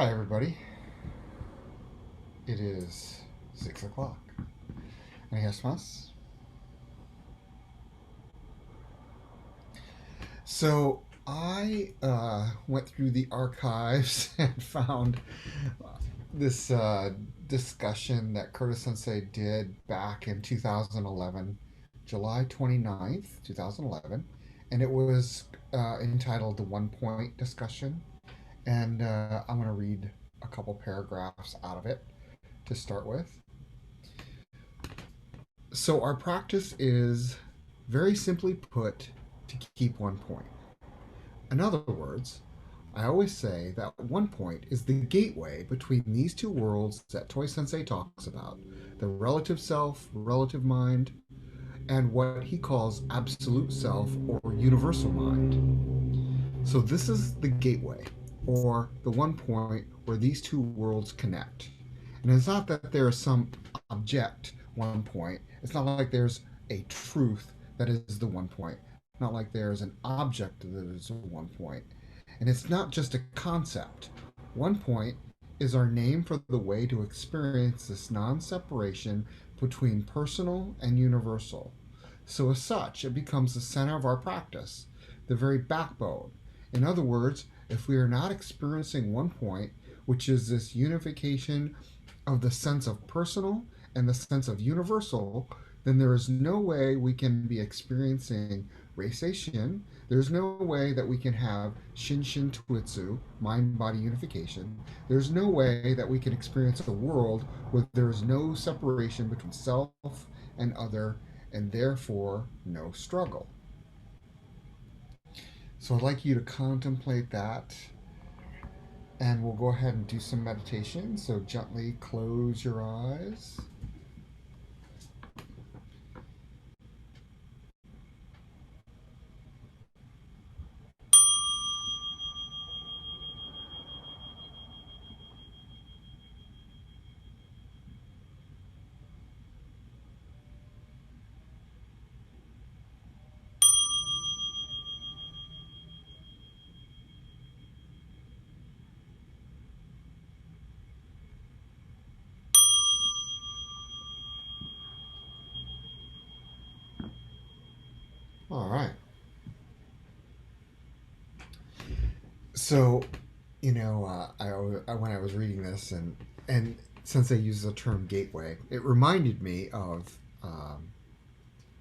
Hi, everybody. It is 6 o'clock. And yes, mas. So I went through the archives and found this discussion that Curtis Sensei did back in 2011, July 29th, 2011. And it was entitled The One Point Discussion. And I'm going to read a couple paragraphs out of it to start with. So, our practice is very simply put to keep one point. In other words, I always say that one point is the gateway between these two worlds that Toy Sensei talks about, the relative self, relative mind, and what he calls absolute self or universal mind. So, this is the gateway, or the one point where these two worlds connect. And it's not that there is some object, one point. It's not like there's a truth that is the one point. Not like there's an object that is one point. And it's not just a concept. One point is our name for the way to experience this non separation between personal and universal. So, as such, it becomes the center of our practice, the very backbone. In other words, if we are not experiencing one point, which is this unification of the sense of personal and the sense of universal, then there is no way we can be experiencing reization. There's no way that we can have Shinshin Tuitsu, mind body unification. There's no way that we can experience a world where there is no separation between self and other, and therefore no struggle. So I'd like you to contemplate that, and we'll go ahead and do some meditation. So gently close your eyes. All right. So, when I was reading this, and since I use the term gateway, it reminded me of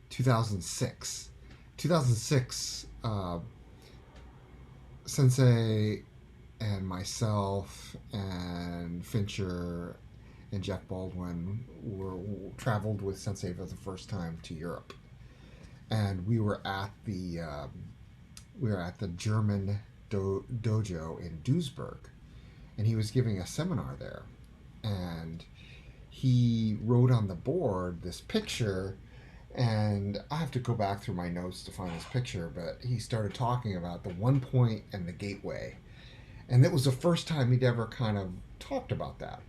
2006. 2006, Sensei and myself and Fincher and Jeff Baldwin traveled with Sensei for the first time to Europe, and we were at the German dojo in Duisburg, and he was giving a seminar there, and he wrote on the board this picture, and I have to go back through my notes to find this picture, but he started talking about the one point and the gateway, and it was the first time he'd ever kind of talked about that.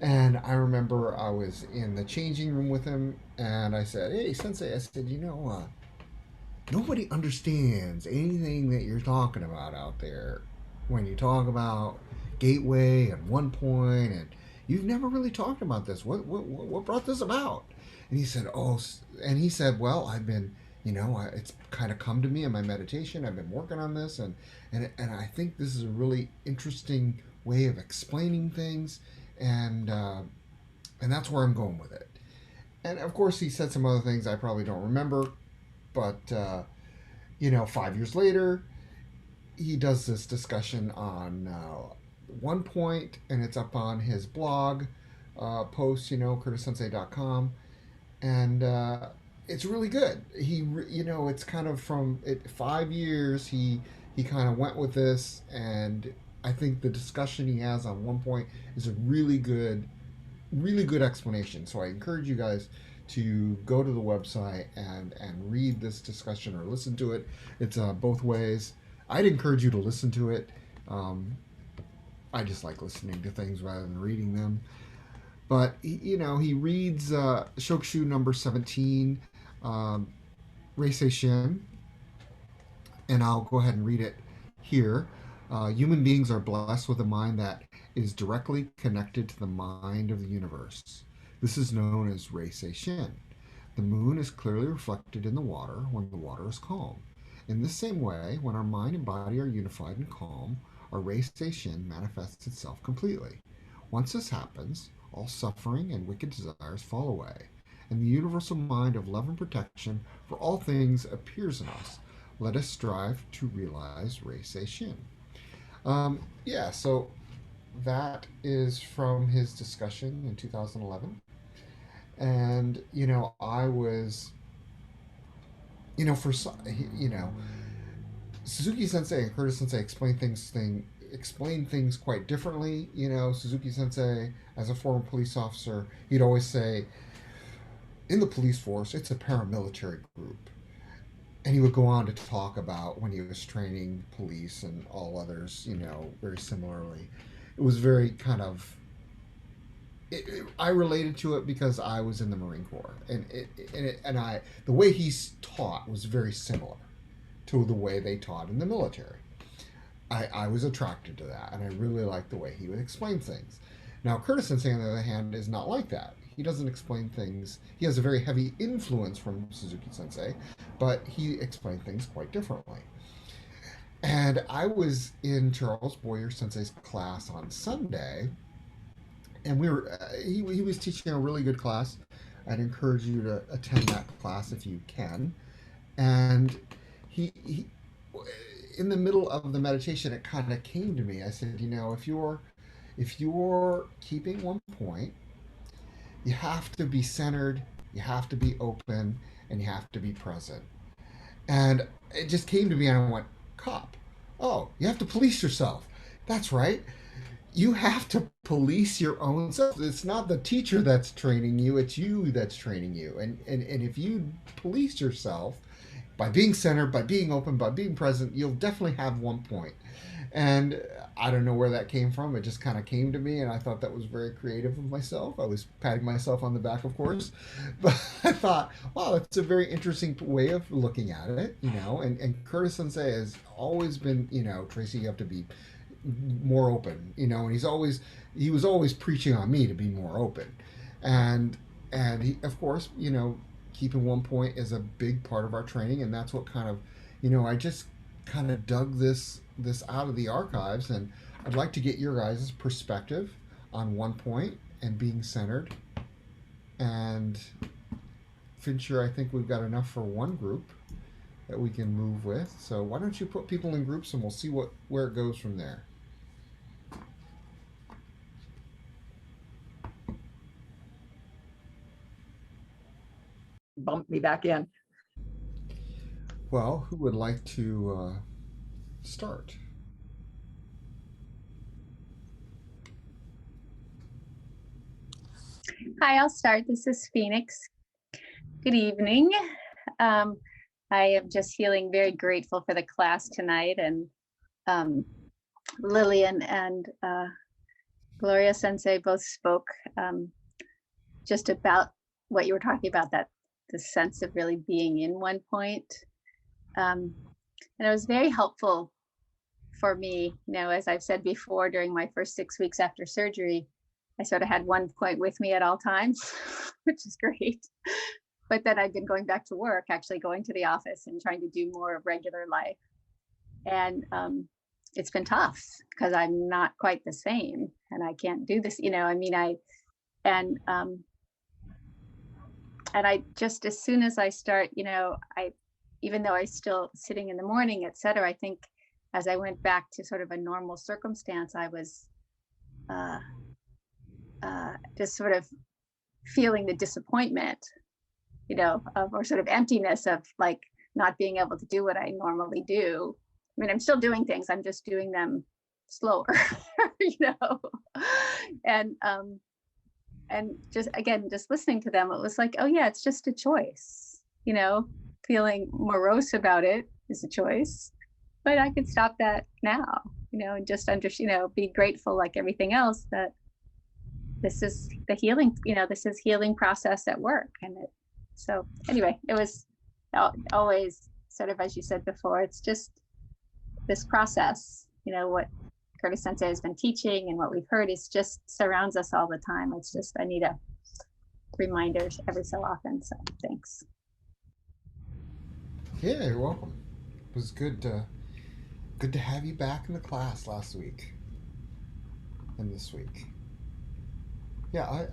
And I remember I was in the changing room with him, and I said, "Hey, Sensei," I said, nobody understands anything that you're talking about out there when you talk about gateway and one point, and you've never really talked about this. What brought this about?" And he said, "Oh," and he said, "Well, I've been, it's kind of come to me in my meditation. I've been working on this, and I think this is a really interesting way of explaining things, and and that's where I'm going with it." And of course, he said some other things I probably don't remember, but 5 years later, he does this discussion on one point, and it's up on his blog post, curtissensei.com, and it's really good. It's kind of from 5 years. He kind of went with this, and I think the discussion he has on one point is a really good explanation. So I encourage you guys to go to the website and read this discussion or listen to it. It's both ways. I'd encourage you to listen to it. I just like listening to things rather than reading them. But he reads Shokushu number 17, Reisei Shin, and I'll go ahead and read it here. Human beings are blessed with a mind that is directly connected to the mind of the universe. This is known as Rei Shin. The moon is clearly reflected in the water when the water is calm. In the same way, when our mind and body are unified and calm, our Rei Shin manifests itself completely. Once this happens, all suffering and wicked desires fall away, and the universal mind of love and protection for all things appears in us. Let us strive to realize Rei Shin. Yeah, so that is from his discussion in 2011. And, I was, for, you know, Suzuki Sensei and Curtis Sensei explain things quite differently. Suzuki Sensei, as a former police officer, he'd always say, in the police force, it's a paramilitary group. And he would go on to talk about when he was training police and all others, very similarly. It was very kind of. I related to it because I was in the Marine Corps, and the way he's taught was very similar to the way they taught in the military. I was attracted to that, and I really liked the way he would explain things. Now, Curtis Sensei, on the other hand, is not like that. He doesn't explain things. He has a very heavy influence from Suzuki Sensei, but he explained things quite differently. And I was in Charles Boyer Sensei's class on Sunday, and he was teaching a really good class. I'd encourage you to attend that class if you can. And he in the middle of the meditation, it kind of came to me. I said, if you're keeping one point, you have to be centered, you have to be open, and you have to be present. And it just came to me, and I went, cop. Oh, you have to police yourself. That's right. You have to police your own self. It's not the teacher that's training you, it's you that's training you. And if you police yourself by being centered, by being open, by being present, you'll definitely have one point. And I don't know where that came from. It just kind of came to me, and I thought that was very creative of myself. I was patting myself on the back, of course, but I thought, wow, that's a very interesting way of looking at it, And Curtis Sensei has always been, Tracy, you have to be more open, and he was always preaching on me to be more open, and he, of course, keeping one point is a big part of our training, and that's what kind of, I just kind of dug this out of the archives, and I'd like to get your guys' perspective on one point and being centered. And Fincher, I think we've got enough for one group that we can move with. So why don't you put people in groups, and we'll see where it goes from there. Bump me back in. Well, who would like to start? Hi, I'll start. This is Fenix. Good evening. I am just feeling very grateful for the class tonight, and Lillian and Gloria Sensei both spoke just about what you were talking about, that the sense of really being in one point. And it was very helpful for me, as I've said before, during my first 6 weeks after surgery, I sort of had one point with me at all times, which is great. But then I've been going back to work, actually going to the office and trying to do more of regular life. And it's been tough because I'm not quite the same, and I can't do this, and I just, as soon as I start, even though I still sitting in the morning, et cetera, I think as I went back to sort of a normal circumstance, I was just sort of feeling the disappointment, or sort of emptiness of like not being able to do what I normally do. I mean, I'm still doing things, I'm just doing them slower, and just, again, just listening to them, it was like, oh yeah, it's just a choice, feeling morose about it is a choice, but I could stop that now, and just be grateful, like everything else, that this is the healing, this is healing process at work. So anyway, it was always sort of, as you said before, it's just this process, you know, what Curtis Sensei has been teaching and what we've heard is just surrounds us all the time. It's just, I need a reminders every so often. So thanks. Yeah, you're welcome. It was good to have you back in the class last week and this week. Yeah,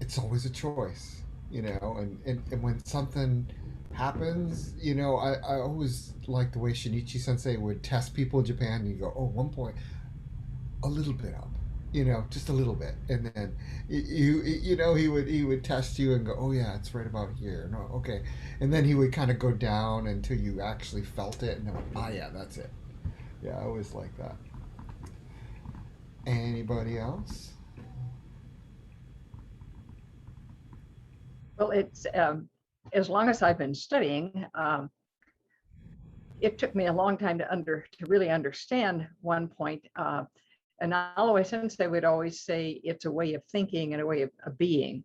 it's always a choice, and when something happens, I always like the way Shinichi Sensei would test people in Japan. And you go, oh, 1 point, a little bit up, just a little bit, and then he would test you and go, oh yeah, it's right about here. No, okay, and then he would kind of go down until you actually felt it, and then ah, yeah, that's it. Yeah, I always like that. Anybody else? Well, it's as long as I've been studying, it took me a long time to really understand 1 point. And Aloe Sensei would always say it's a way of thinking and a way of being.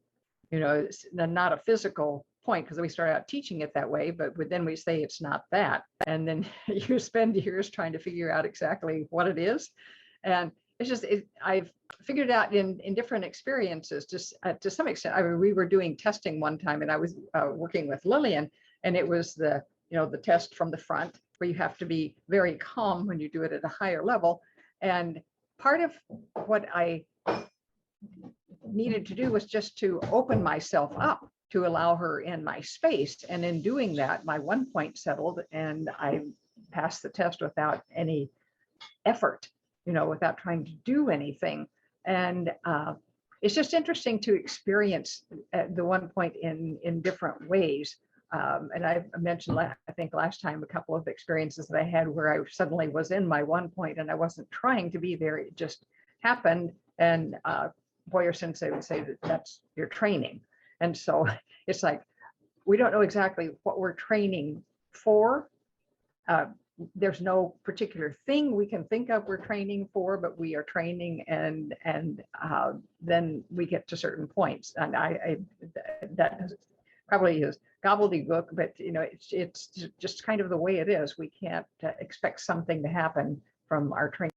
It's not a physical point, because we start out teaching it that way, but then we say it's not that, and then you spend years trying to figure out exactly what it is. And it's just I've figured it out in different experiences. Just to some extent, I mean, we were doing testing one time, and I was working with Lillian, and it was the test from the front, where you have to be very calm when you do it at a higher level. And part of what I needed to do was just to open myself up to allow her in my space. And in doing that, my 1 point settled, and I passed the test without any effort, without trying to do anything. And it's just interesting to experience the 1 point in different ways. And I mentioned, I think last time, a couple of experiences that I had where I suddenly was in my 1 point and I wasn't trying to be there. It just happened. And Boyer Sensei would say that that's your training. And so it's like, we don't know exactly what we're training for. There's no particular thing we can think of we're training for, but we are training, and then we get to certain points. And that probably is gobbledygook, but it's just kind of the way it is. We can't expect something to happen from our training.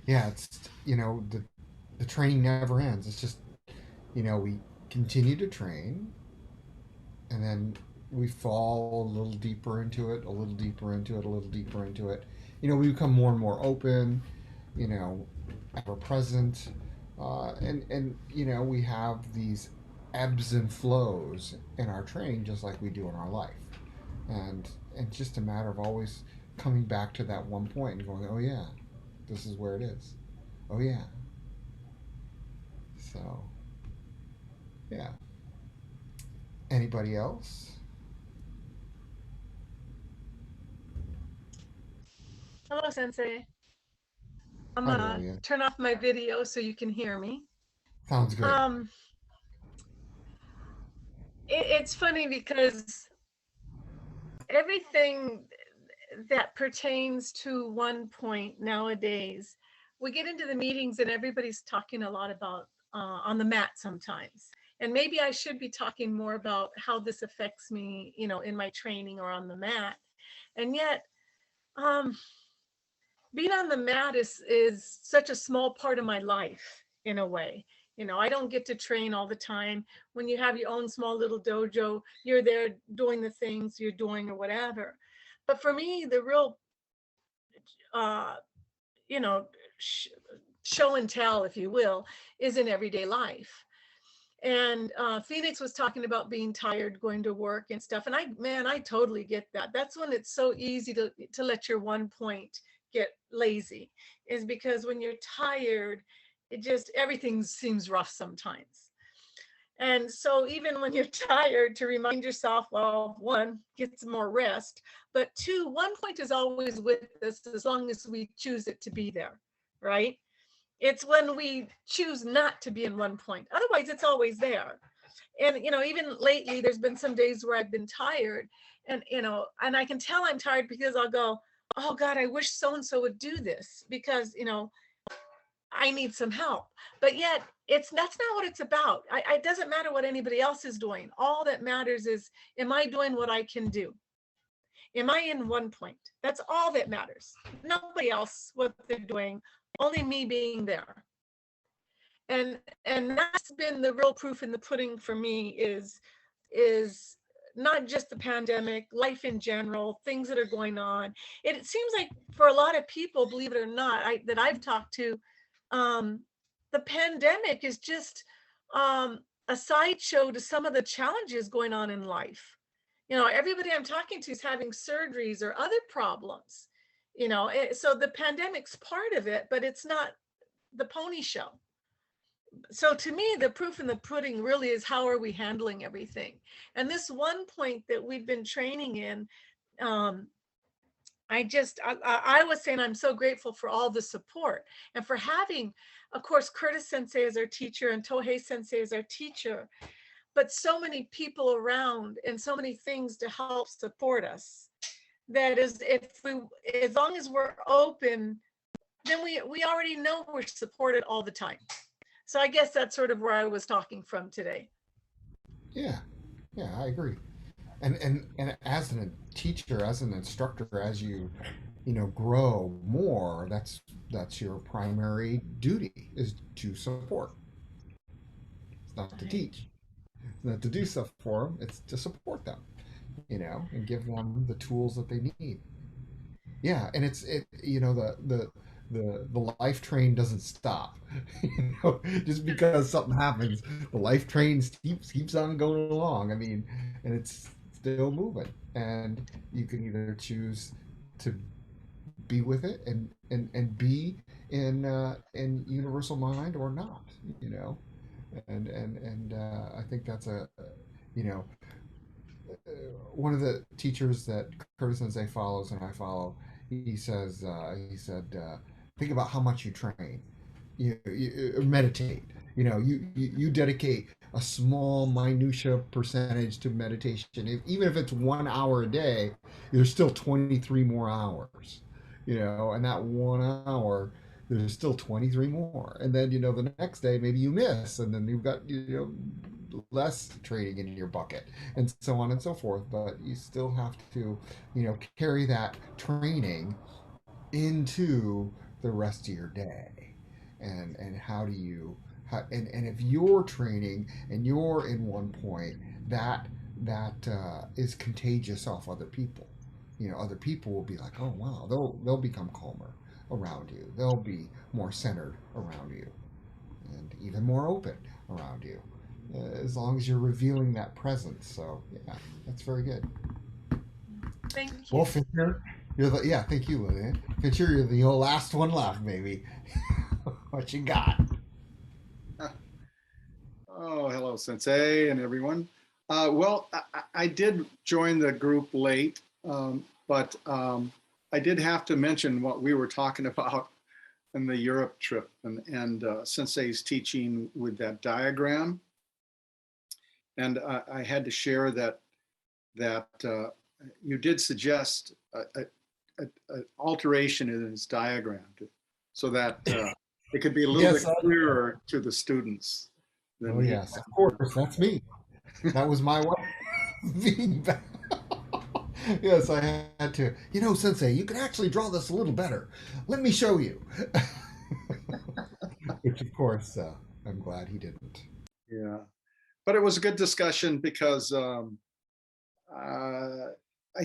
Yeah, it's the training never ends. It's just we continue to train, and then we fall a little deeper into it, a little deeper into it, a little deeper into it. We become more and more open, ever present, and we have these ebbs and flows in our training, just like we do in our life, and it's just a matter of always coming back to that 1 point and going, oh yeah, this is where it is. Oh yeah. So, yeah. Anybody else? Hello, Sensei. I'm Hi, gonna Lilia. turn off my video so you can hear me. Sounds good. It's funny because everything that pertains to 1 point nowadays, we get into the meetings and everybody's talking a lot about on the mat sometimes. And maybe I should be talking more about how this affects me, in my training or on the mat. And yet, being on the mat is such a small part of my life in a way. I don't get to train all the time. When you have your own small little dojo, you're there doing the things you're doing or whatever. But for me, the real, you know, show and tell, if you will, is in everyday life. And Phoenix was talking about being tired, going to work and stuff. And I totally get that. That's when it's so easy to let your 1 point get lazy, is because when you're tired, everything seems rough sometimes. And so even when you're tired, to remind yourself, well, one, get some more rest, but two, 1 point is always with us as long as we choose it to be there, right? It's when we choose not to be in 1 point. Otherwise, it's always there. And, even lately, there's been some days where I've been tired and, and I can tell I'm tired because I'll go, oh God, I wish so-and-so would do this because, I need some help. But yet that's not what it's about. It doesn't matter what anybody else is doing. All that matters is, am I doing what I can do? Am I in one point? That's all that matters. Nobody else, what they're doing, only me being there. And that's been the real proof in the pudding for me, is not just the pandemic, life in general, things that are going on. It seems like for a lot of people, believe it or not, that I've talked to, the pandemic is just a sideshow to some of the challenges going on in life. Everybody I'm talking to is having surgeries or other problems, so the pandemic's part of it, but it's not the pony show. So to me, the proof in the pudding really is, how are we handling everything? And this one point that we've been training in, I was saying I'm so grateful for all the support, and for having, of course, Curtis Sensei as our teacher and Tohei Sensei as our teacher, but so many people around and so many things to help support us. That is, as long as we're open, then we already know we're supported all the time. So I guess that's sort of where I was talking from today. Yeah, I agree. And as a teacher, as an instructor, as you grow more, that's your primary duty, is to support. It's not to teach. It's not to do stuff for them. It's to support them, and give them the tools that they need. Yeah, and the life train doesn't stop. Just because something happens, the life train keeps on going along. I mean, and it's still moving, and you can either choose to be with it and be in universal mind, or not. I think that's you know one of the teachers that Curtis Sensei follows and I follow. He said, think about how much you train. You meditate. You dedicate a small minutia percentage to meditation. Even if it's 1 hour a day, there's still 23 more hours. And that 1 hour, there's still 23 more. And then the next day maybe you miss, and then you've got less training in your bucket, and so on and so forth. But you still have to carry that training into the rest of your day. And how do you and if you're training and you're in one point, that is contagious off other people. Other people will be like, oh wow, they'll become calmer around you, they'll be more centered around you, and even more open around you, as long as you're revealing that presence. So yeah, that's very good. Thank you. Well, Fincher, thank you, Lillian. Fincher, you're the last one left, maybe. What you got? Oh, hello, Sensei and everyone. Well, I did join the group late, but I did have to mention what we were talking about in the Europe trip, and Sensei's teaching with that diagram. And I had to share that you did suggest an alteration in his diagram so that it could be a little bit clearer to the students. Oh yes, of course, that's me. That was my way of being back. Yes, I had to. Sensei, you can actually draw this a little better. Let me show you. Which, of course, I'm glad he didn't. Yeah, but it was a good discussion because I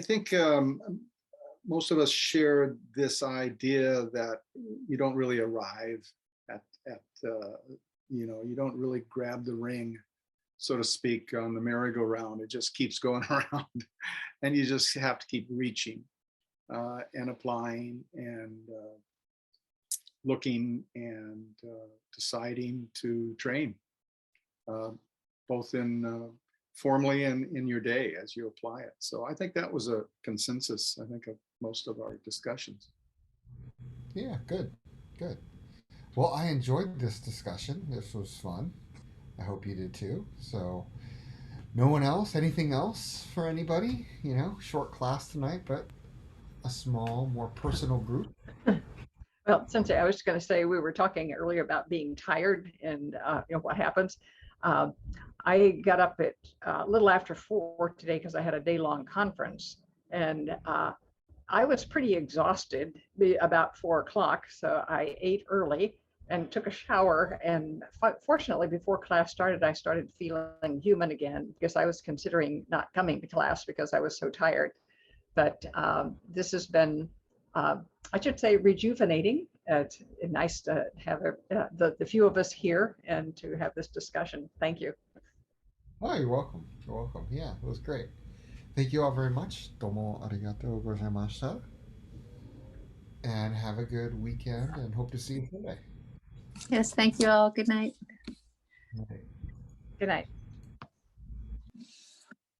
think most of us share this idea that you don't really arrive at you don't really grab the ring, so to speak, on the merry-go-round. It just keeps going around, and you just have to keep reaching and applying and looking and deciding to train, both in formally and in your day as you apply it. So I think that was a consensus, I think, of most of our discussions. Yeah, good. Well, I enjoyed this discussion. This was fun. I hope you did too. So, no one else? Anything else for anybody? Short class tonight, but a small, more personal group. Well, Sensei, I was going to say we were talking earlier about being tired and what happens. Uh, I got up at a little after 4 today because I had a day-long conference, and I was pretty exhausted about 4 o'clock. So I ate early and took a shower. And fortunately, before class started, I started feeling human again because I was considering not coming to class because I was so tired. But this has been, I should say, rejuvenating. It's nice to have the few of us here and to have this discussion. Thank you. Oh, you're welcome. You're welcome. Yeah, it was great. Thank you all very much. Domo arigatou gozaimashita. And have a good weekend and hope to see you Sunday. Yes, thank you all. Good night. Right. Good night.